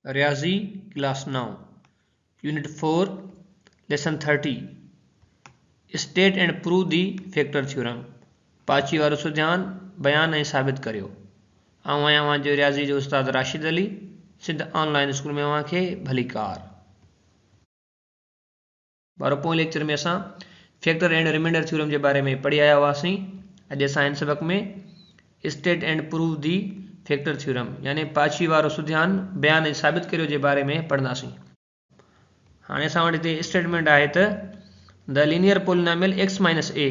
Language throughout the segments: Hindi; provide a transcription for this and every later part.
रियाजी class 9 unit 4 lesson 30 state and prove the factor theorem पाची वारो सुध्यान बयान ऐं साबित करियो। आऊं आहियां अवांजो रियाज़ी जो उस्ताद राशिद अली सिंध ऑनलाइन स्कूल में अवांखे भली कार। बारो पोइ लेक्चर में असां फैक्टर एंड रिमाइंडर थ्योरम के बारे में पढ़ी आया हुआसीं। अॼु असां हिन सबक में state and prove the factor theorem यानी पाची वारो सुध्यान बयान ऐं साबित करियो जे बारे में पढ़ंदासीं। हाणे असां वटि हिते स्टेटमेंट आहे त the linear polynomial x minus a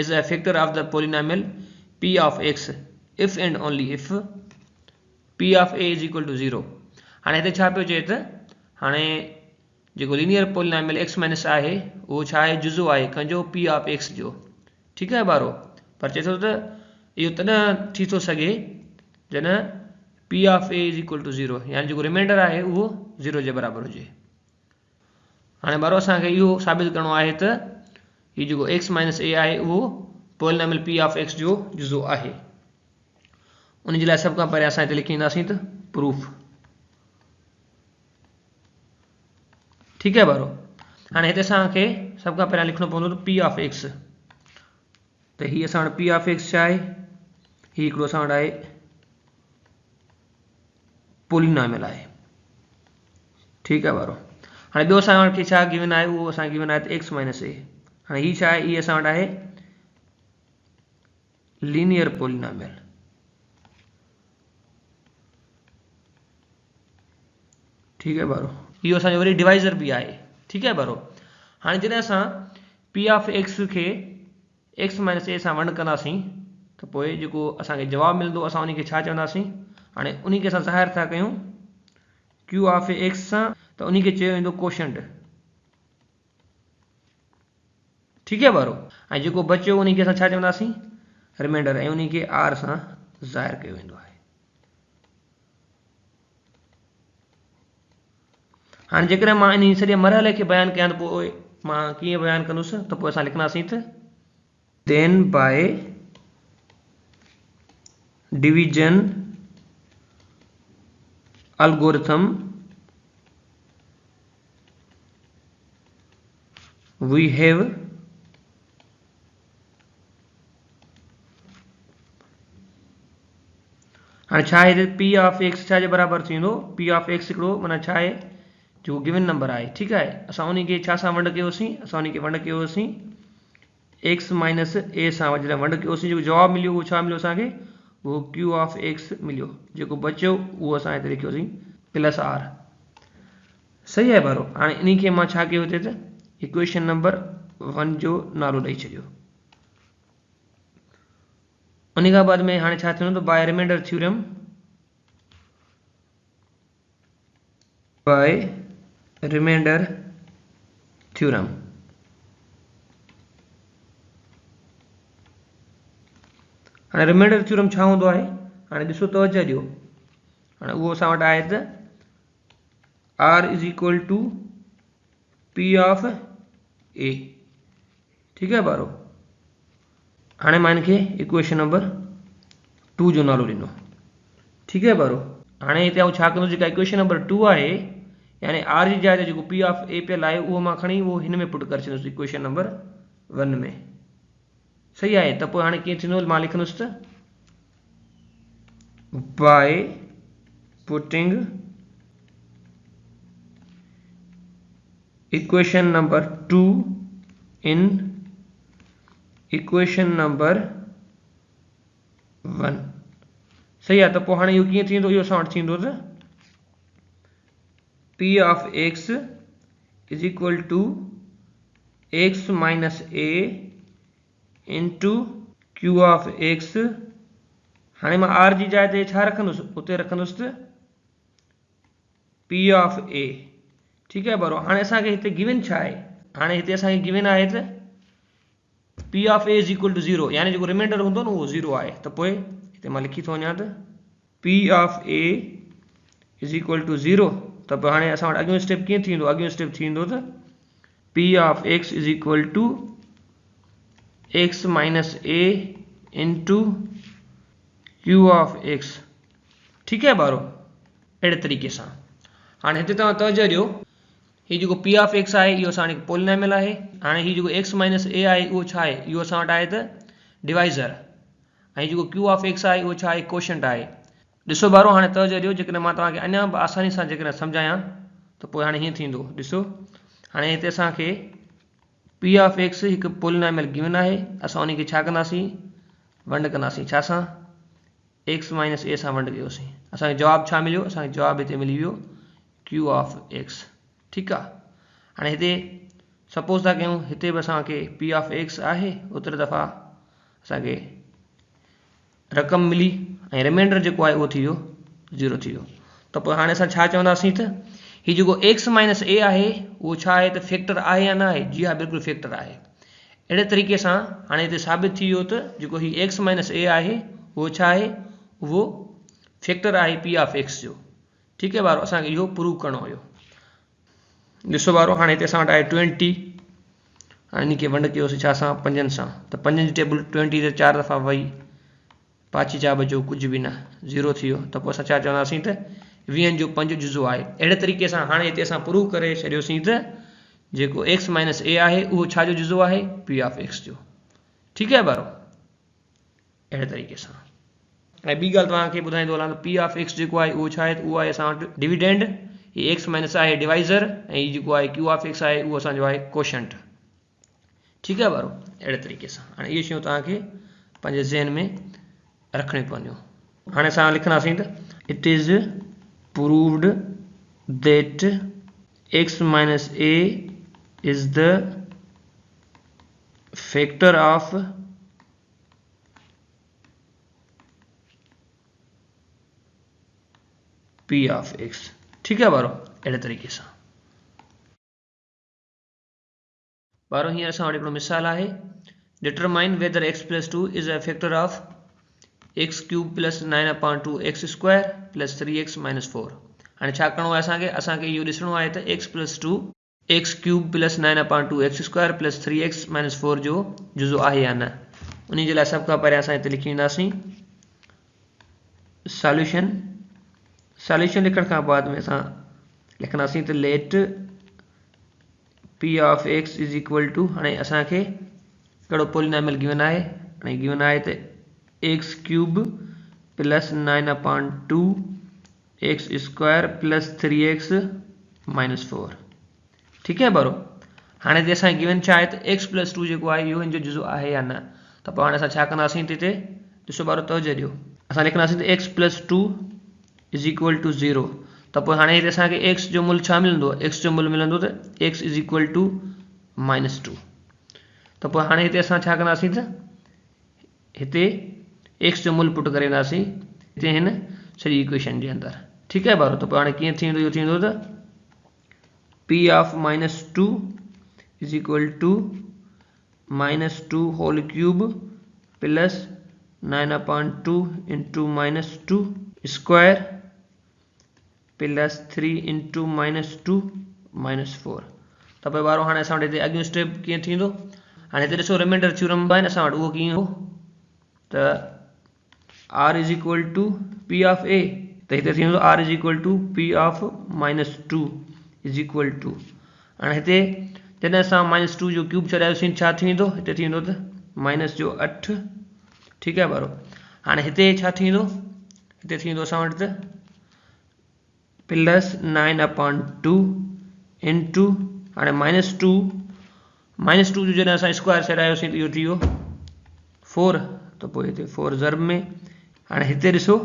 is a factor of the polynomial p of x if and only if p of a is equal to 0। हाणे हिते छा पियो चए त हाणे जेको लीनियर पोलिनोमियल x माइनस आहे उहो छा आहे, जुज़ो आहे कंहिंजो p ऑफ x जो। ठीकु आहे ॿारो, पर चए थो त इहो तॾहिं थी थो सघे जॾहिं p of a is equal to 0 यानी जेको रिमाइंडर आहे उहो 0 जे बराबरि हुजे। हाणे ॿारो असांखे इहो साबित करिणो आहे त हीउ जेको x माइनस a आहे उहो पोलिनोमियल p ऑफ x जो जुज़ो आहे। उन जे लाइ सभ खां पहिरियों असां हिते लिखींदासीं त प्रूफ। ठीकु आहे ॿारो, हाणे हिते असांखे सभ खां पहिरियों लिखणो पवंदो त p ऑफ x। त हीअ असां वटि p ऑफ x छा आहे, हीउ हिकिड़ो असां वटि आहे पोलिनोमियल आहे। ठीकु आहे ॿारो, हाणे ॿियो असां वटि छा गिवन आहे, उहो असांखे गिवन आहे त x माइनस a। हाणे हीउ छा आहे, हीअ असां वटि आहे लीनियर पोलिनोमियल। ठीकु आहे ॿारो, इहो असांजो वरी डिवाइज़र बि आहे। ठीकु आहे ॿारो, हाणे जॾहिं असां p ऑफ x खे x माइनस a सां वंड कंदासीं त पोइ जेको असांखे जवाबु मिलंदो असां उन खे छा चवंदासीं, हाणे उन खे असां ज़ाहिर था कयूं q ऑफ x सां, त उन खे चयो वेंदो कोशंट। ठीकु आहे ॿारो, ऐं जेको बचियो उन खे असां छा चवंदासीं, रिमाइंडर, ऐं उन खे r सां ज़ाहिर कयो वेंदो आहे। हाणे जेकॾहिं मां इन सॼे मरहले खे बयानु कयां त पोइ मां कीअं बयानु कंदुसि, त पोइ असां लिखंदासीं त then by division algorithm we have हाणे छा आहे p ऑफ x छा जे बराबरि थींदो, p ऑफ x हिकिड़ो माना छा आहे, जो गिवन नंबर आहे। ठीकु आहे, असां उन खे छा सां वंड कयोसीं, असां उन खे वंड कयोसीं x माइनस a सां। जॾहिं वंड कयोसीं जेको जवाबु मिलियो उहो छा मिलियो असांखे, उहो q ऑफ x मिलियो। जेको बचियो उहो असां हिते लिखियोसीं प्लस r। सही आहे ॿारो, हाणे इन खे मां छा कयो हिते त इक्वेशन नंबर 1 जो नालो ॾेई छॾियो। उन खां बाद में हाणे छा थींदो त by remainder theorem, by remainder theorem. हाणे रिमाइंडर थ्योरम छा हूंदो आहे, हाणे ॾिसो तवजह ॾियो। हाणे उहो असां वटि आहे त r is equal to p of a। ठीकु आहे ॿारो, हाणे मां हिन खे इक्वेशन नंबर 2 जो नालो ॾिनो। ठीकु आहे ॿारो, हाणे हिते आउं छा कंदुसि, जेका इक्वेशन नंबर 2 आहे यानी r जी जाइ ते जेको p ऑफ a पियल आहे उहो मां खणी उहो हिन में पुट करे छॾींदुसि इक्वेशन नंबर 1 में। सही आहे, त पोइ हाणे कीअं थींदो, मां लिखंदुसि त by putting equation number 2 in equation number 1। सही आहे, त पोइ हाणे इहो कीअं थींदो, इहो असां वटि थींदो त p of x is equal to x minus a into q of x। हाणे मां r जी जाइ ते छा रखंदुसि, उते रखंदुसि त p ऑफ a। ठीकु आहे ॿारो, हाणे असांखे हिते गिवन छा आहे, हाणे हिते असांखे गिवन आहे त p of a is equal to 0 यानी जेको रिमाइंडर हूंदो न उहो 0 आहे। त पोइ हिते मां लिखी थो वञा त p of a is equal to 0। त पोइ हाणे असां वटि अॻियो स्टेप कीअं थींदो, अॻियो स्टेप थींदो त p of x is equal to x minus a into q of x। ठीकु आहे ॿारो, अहिड़े तरीक़े सां। हाणे हिते तव्हां तवजो ॾियो, हीउ जेको पी ऑफ एक्स आहे इहो असां वटि पोलिनोमियल आहे। हाणे हीउ जेको एक्स माइनस ए आहे उहो छा आहे, इहो असां वटि आहे त डिवाइज़र, ऐं जेको क्यू ऑफ एक्स आहे उहो छा आहे, कोशंट आहे। ॾिसो ॿारो, हाणे तवजो ॾियो, जेकॾहिं मां तव्हांखे अञा बि आसानी सां जेकॾहिं सम्झायां त पोइ हाणे हीअं थींदो। ॾिसो, हाणे हिते असांखे पी ऑफ एक्स हिकु पोलिनोमियल गिवन आहे, असां उनखे छा कंदासीं, वंड कंदासीं, छा सां, एक्स माइनस ए सां वंड कयोसीं। असांखे जवाबु छा मिलियो, असांखे जवाबु हिते मिली वियो क्यू ऑफ एक्स। ठीकु आहे। हाणे हिते सपोज़ था कयूं हिते बि असांखे पी ऑफ एक्स आहे, ओतिरे दफ़ा असांखे रक़म मिली ऐं रिमाइंडर जेको आहे उहो थी वियो 0 थी वियो। त पोइ हाणे असां छा चवंदासीं त हीउ जेको एक्स माइनस ए आहे उहो छा आहे त फैक्टर आहे या न आहे, जी हा बिल्कुलु फैक्टर आहे। अहिड़े तरीक़े सां हाणे हिते साबित थी वियो त जेको हीउ एक्स माइनस ए आहे उहो छा आहे, उहो फैक्टर आहे पी ऑफ एक्स जो। ठीकु आहे ॿारो, असांखे इहो प्रूव करिणो हुयो। ॾिसो ॿारो, हाणे हिते असां वटि आहे 20, हाणे इनखे वंड कयोसीं छा सां, 5 सां, त 5 जी टेबल 20 ते 4 दफ़ा वई, पाची चा बचो, कुझु बि न, 0 थी वियो। त पोइ असां छा चवंदासीं त 20 जो 5 जुज़ो आहे। अहिड़े तरीक़े सां हाणे हिते असां प्रूव करे छॾियोसीं त जेको एक्स माइनस ए आहे उहो छा जो जुज़ो आहे, पी ऑफ एक्स जो। ठीकु आहे ॿारो, अहिड़े तरीक़े सां। ऐं ॿी ॻाल्हि तव्हांखे ॿुधाईंदो हलां, पी ऑफ एक्स जेको आहे उहो छा आहे, उहो आहे असां वटि डिविडेंड, हीउ एक्स माइनस आहे डिवाइज़र, ऐं हीउ जेको आहे क्यू ऑफ एक्स आहे उहो असांजो आहे कोशंट। ठीकु आहे ॿारो, अहिड़े तरीक़े सां। हाणे इहे शयूं तव्हांखे पंहिंजे ज़हन में रखणी पवंदियूं। हाणे असां लिखंदासीं त it is proved that x minus A is the factor of P of x. ठीकु आहे ॿारो, अहिड़े तरीक़े सां। ॿारो हींअर असां वटि हिकिड़ो मिसाल आहे, determine whether x plus 2 is a factor of x cube plus 9/2 x square plus 3x minus 4। हाणे छा करिणो आहे असांखे, असांखे इहो ॾिसणो आहे त X plus 2 x cube plus 9/2 x square plus 3x minus 4 जो जुज़ो आहे या न। उन जे लाइ सभ खां पहिरियां असां हिते लिखी ईंदासीं सॉल्यूशन। सॉल्यूशन लिखण खां बाद में असां लिखंदासीं त let P of X is equal to, हाणे असांखे कहिड़ो पोलिनोमियल गिवन आहे, हाणे गिवन आहे त x cube plus 9/2 x square plus 3x minus 4। ठीकु आहे ॿारो। हाणे हिते असांखे गिवन छा आहे त एक्स प्लस 2 जेको आहे इहो हिन जो जुज़ो आहे या न। त पोइ हाणे असां छा कंदासीं, हिते ॾिसो ॿारो तवजो ॾियो, असां लिखंदासीं त X plus 2 is equal to 0। त पोइ हाणे हिते असांखे एक्स जो मुल छा मिलंदो, एक्स जो मुल मिलंदो त एक्स इज़ इक्वल टू -2। त पोइ हाणे हिते असां छा कंदासीं त हिते एक्स जो मूल पुट करे ईंदासीं हिते हिन सॼी इक्वेशन जे अंदरि। ठीकु आहे ॿारो। त पोइ हाणे कीअं थींदो, इहो थींदो त P of -2 is equal to -2 whole cube plus 9/2 into -2 square plus 3 into -2 minus 4। त पोइ ॿारो हाणे असां वटि हिते अॻियो स्टेप कीअं थींदो, हाणे हिते ॾिसो रिमाइंडर थ्योरम आहे न असां वटि, उहो कीअं हो त R is equal to P of A, त हिते थींदो R is equal to P of -2 is equal to, हाणे हिते जॾहिं असां -2 जो क्यूब छॾायोसीं छा थींदो, हिते थींदो त -8। ठीकु आहे ॿारो। हाणे हिते छा थींदो, हिते थींदो असां वटि त प्लस 9/2 इंटू, हाणे -2 जो जॾहिं असां स्क्वायर छॾायोसीं त इहो थी वियो 4। त पोइ हिते 4 ज़र्ब में, हाणे हिते ॾिसो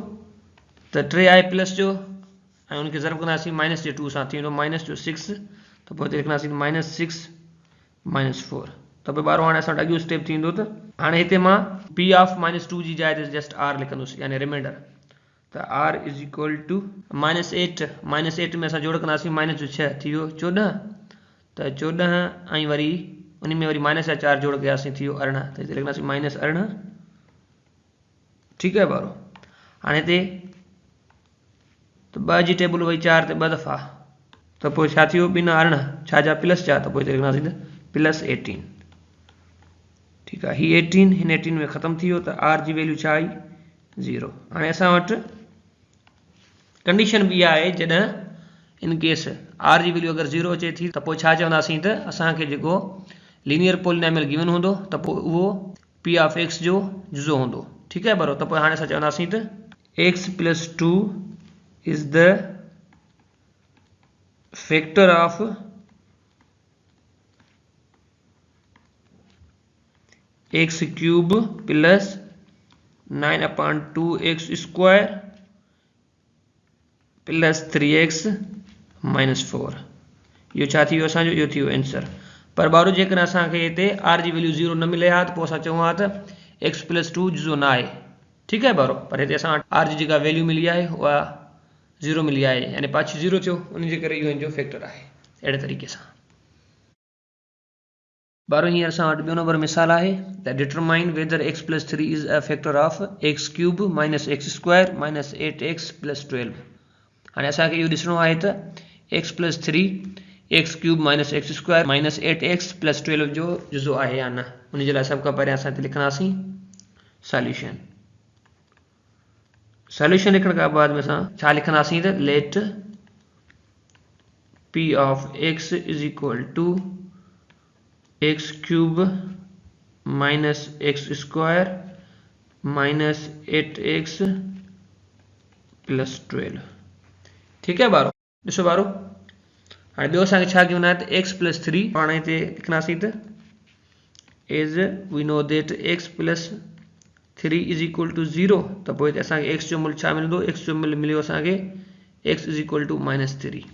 त 3 आहे प्लस जो ऐं उनखे ज़र्ब कंदासीं माइनस जे 2 सां, थी वेंदो -6। त पोइ हिते लिखंदासीं -6 माइनस 4। त पोइ ॿारो हाणे असां वटि अॻियो स्टेप थींदो त हाणे हिते मां पी ऑफ -2 जी जाइ ते जस्ट आर लिखंदुसि, यानी रिमाइंडर। त आर इज़ इक्वल टू -8 में असां जोड़ कंदासीं -6 थी वियो 14। त 14 ऐं वरी उन में वरी माइनस जा 4 जोड़ कयासीं थी वियो 18। त हिते लिखंदासीं -18। ठीकु आहे ॿारो। हाणे हिते त 2 जी टेबल वई 4 ते 2 दफ़ा, त पोइ छा थी वियो 2 × 18 छा जा प्लस जा, त पोइ हिते लिखंदासीं त प्लस 18। ठीकु आहे, हीअ 18 हिन 18 में ख़तमु थी वियो, त आर जी वैल्यू छा आई 0। हाणे असां वटि कंडीशन बि आहे, जॾहिं in case R G value अगर 0 अचे थी त पोइ छा चवंदासीं त असांखे जेको लीनियर पोलिनोमियल गिवन हूंदो त पोइ उहो पी ऑफ एक्स जो जुज़ो हूंदो। ठीक है बराबरि। त पोइ हाणे असां चवंदासीं त X plus 2 is the factor of x cube plus 9/2 square plus 3x minus 4। यो छा थी वियो असांजो, इहो थी वियो आंसर। पर बारो जेकर असांखे हिते आर जी वैल्यू 0 न मिले हा त पोइ असां चऊं हा त एक्स प्लस 2 जुज़ो न आहे। ठीक है बराबरि। पर हिते असां आर जी जेका वैल्यू मिली आहे उहा 0 मिली आहे, यानी पाछी 0 थियो, उन जे करे इहो हिन जो फैक्टर आहे। अहिड़े तरीक़े सां बारो हींअर असां वटि ॿियो नंबर मिसाल आहे त determine whether x plus 3 is a factor of x cube minus X square minus 8x plus 12। हाणे असांखे इहो ॾिसणो आहे त X plus 3 x cube minus X square minus 8x plus 12 जो जुज़ो आहे या न। उन जे लाइ सभ खां पहिरियां असां हिते लिखंदासीं सॉल्यूशन। सॉल्यूशन लिखण खां बाद में असां छा लिखंदासीं त let P of X is equal to X cube minus X square minus 8x plus 12। ठीक है बारो। ॾिसो बारो हाणे ॿियो असांखे छा गिवन आहे त एक्स प्लस 3 पाण हिते लिखंदासीं त as we know that X plus 3 is equal to 0। त पोइ हिते असांखे एक्स जो मूल्य छा मिलंदो, एक्स जो मूल्य मिलियो असांखे X is equal to minus 3।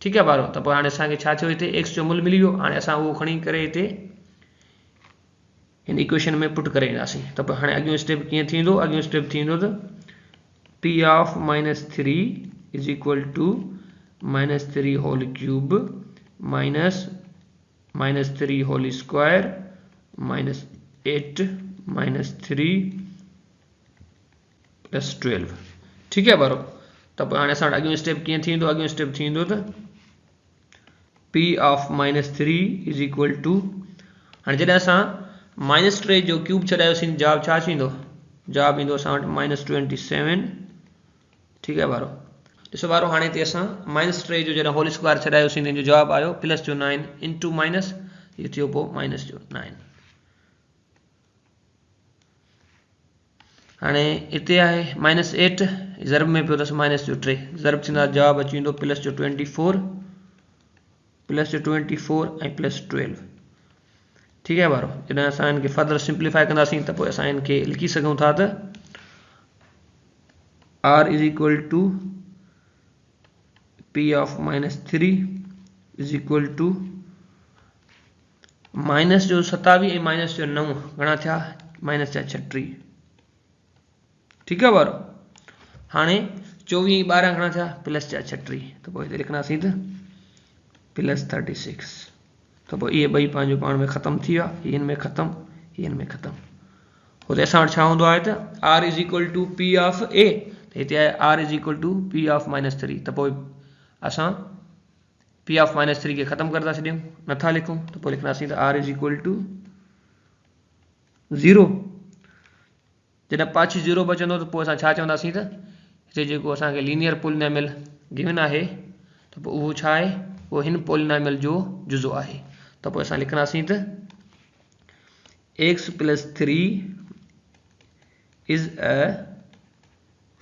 ठीक है बारो। त पोइ हाणे असांखे छा थियो, हिते एक्स जो मूल्य मिली वियो। हाणे असां उहो खणी करे हिते हिन इक्वेशन में पुट करे ईंदासीं। त पोइ हाणे अॻियों स्टेप कीअं थींदो, अॻियों स्टेप थींदो त P of minus 3 is equal to minus 3 whole cube minus 3 whole square minus 8 minus 3 plus 12। ठीक है बरो। त पोइ हाणे असां वटि अॻियों स्टेप कीअं थींदो, अॻियों स्टेप थींदो त P of minus 3 is equal to, हाणे जॾहिं असां माइनस 3 जो क्यूब छॾायोसीं जवाब छा थींदो, जवाब ईंदो असां वटि माइनस 27। ठीक है बारो। ॾिसो बारो हाणे हिते असां माइनस 3 जो जॾहिं होल स्क्वायर छॾायोसीं त जो जवाब आयो प्लस जो 9 इंटू माइनस, इहो थियो पोइ माइनस जो 9। हाणे हिते आहे माइनस 8 ज़रब में पियो अथसि माइनस जो 3, ज़रब थींदा जवाब अची वेंदो प्लस जो 24 ऐं प्लस 12। ठीक है बारो। जॾहिं असां हिनखे फर्दर सिंप्लीफाई कंदासीं त पोइ असां हिनखे लिखी सघूं था त R is equal to P of minus 3 is equal to minus जो 27 ऐं माइनस जो 9 घणा थिया, माइनस जा 36। ठीक है बारो। हाणे 24 12 घणा थिया, प्लस जा 36। त पोइ हिते लिखंदासीं त प्लस 36। त पोइ इहे ॿई पंहिंजो पाण में ख़तम थी विया, हिन में ख़तम, हिन में ख़तम। हुते असां वटि छा हूंदो आहे त R is equal to P of A, त हिते आहे R is equal to P of minus 3। त पोइ असां पी ऑफ माइनस 3 खे ख़तम करे था छॾियूं, नथा लिखूं। त पोइ लिखंदासीं त आर इज इक्वल टू 0। जॾहिं पाछी 0 बचंदो त पोइ असां छा चवंदासीं त हिते जेको असांखे लीनियर पोलिनोमियल गिवन आहे त पोइ उहो छा आहे, उहो हिन पोलिनोमियल जो जुज़ो आहे। त पोइ असां लिखंदासीं त X plus 3 is a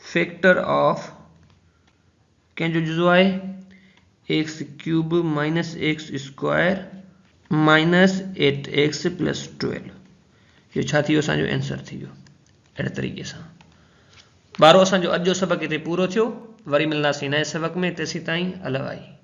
factor of कंहिंजो जुज़ो आहे, x cube minus X square minus 8x plus 12। इहो छा थी वियो, असांजो आंसर थी वियो। अहिड़े तरीक़े सां बारो असांजो अॼु जो सबक़ हिते पूरो थियो। वरी मिलंदासीं नए सबक़ में, तेसीं ताईं अलविदा।